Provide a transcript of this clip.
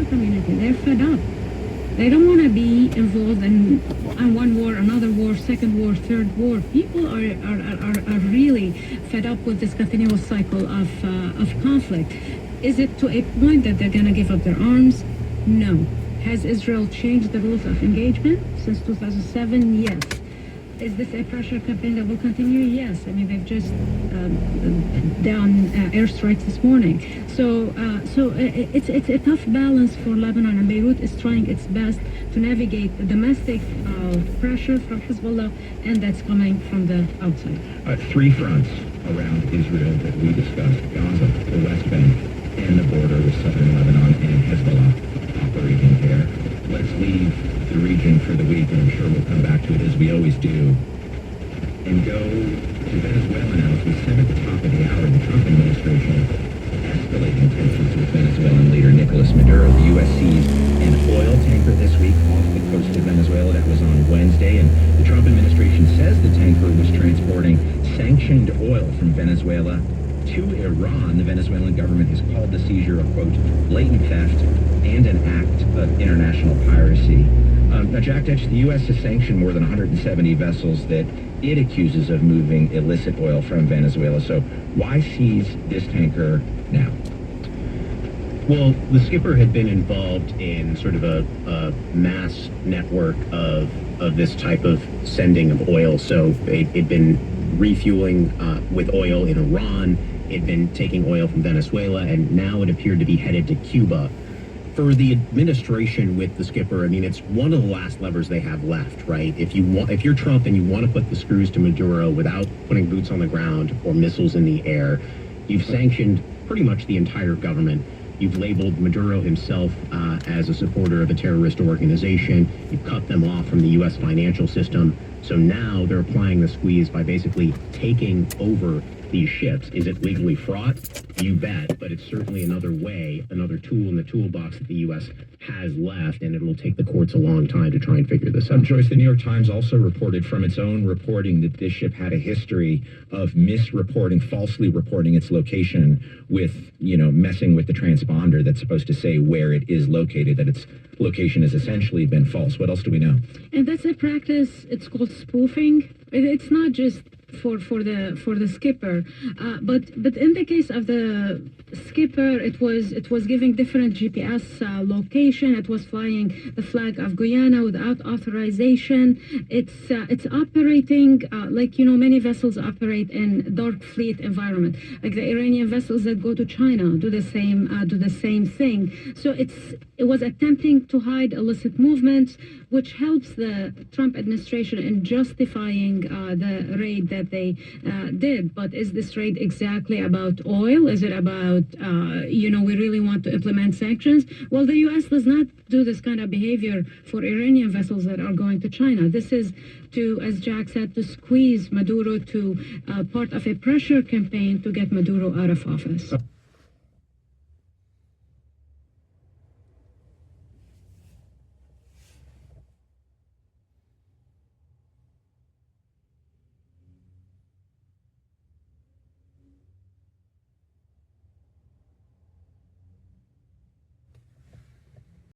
international community. They're fed up. They don't want to be involved in one war, another war, second war, third war. People are really fed up with this continuous cycle of conflict. Is it to a point that they're going to give up their arms? No. Has Israel changed the rules of engagement since 2007? Yes. Is this a pressure campaign that will continue? Yes. I mean, they've just done airstrikes this morning. So it's a tough balance for Lebanon, and Beirut is trying its best to navigate the domestic pressure from Hezbollah, and that's coming from the outside. Three fronts around Israel that we discussed: Gaza, the West Bank, and the border with southern Lebanon and Hezbollah operating there. Let's leave the region for the week, and I'm sure we'll come back to it as we always do, and go to Venezuela now. As we said at the top of the hour, the Trump administration escalating tensions with Venezuelan leader Nicolas Maduro. The U.S. seized an oil tanker this week off the coast of Venezuela. That was on Wednesday, and the Trump administration says the tanker was transporting sanctioned oil from Venezuela to Iran. The Venezuelan government has called the seizure a, quote, blatant theft and an act of international piracy. Now, Jack Detch, the U.S. has sanctioned more than 170 vessels that it accuses of moving illicit oil from Venezuela. So why seize this tanker now? Well, the skipper had been involved in sort of a mass network of this type of sending of oil. So it'd been refueling with oil in Iran. It'd been taking oil from Venezuela, and now it appeared to be headed to Cuba. For the administration with the skipper, I mean, it's one of the last levers they have left, right? If you're Trump and you want to put the screws to Maduro without putting boots on the ground or missiles in the air, you've sanctioned pretty much the entire government. You've labeled Maduro himself as a supporter of a terrorist organization. You've cut them off from the U.S. financial system. So now they're applying the squeeze by basically taking over these ships. Is it legally fraught? You bet, but it's certainly another way, another tool in the toolbox that the U.S. has left, and it will take the courts a long time to try and figure this out. Joyce, the New York Times also reported from its own reporting that this ship had a history of misreporting, falsely reporting its location with, messing with the transponder that's supposed to say where it is located, that its location has essentially been false. What else do we know? And that's a practice, it's called spoofing. It's not just for the skipper, but in the case of the skipper, it was giving different GPS location. It was flying the flag of Guyana without authorization. It's operating like many vessels operate in dark fleet environment, like the Iranian vessels that go to China do the same thing. So it was attempting to hide illicit movements, which helps the Trump administration in justifying the raid that they did. But is this raid exactly about oil? Is it about, we really want to implement sanctions? Well, the U.S. does not do this kind of behavior for Iranian vessels that are going to China. This is to, as Jack said, to squeeze Maduro, to part of a pressure campaign to get Maduro out of office.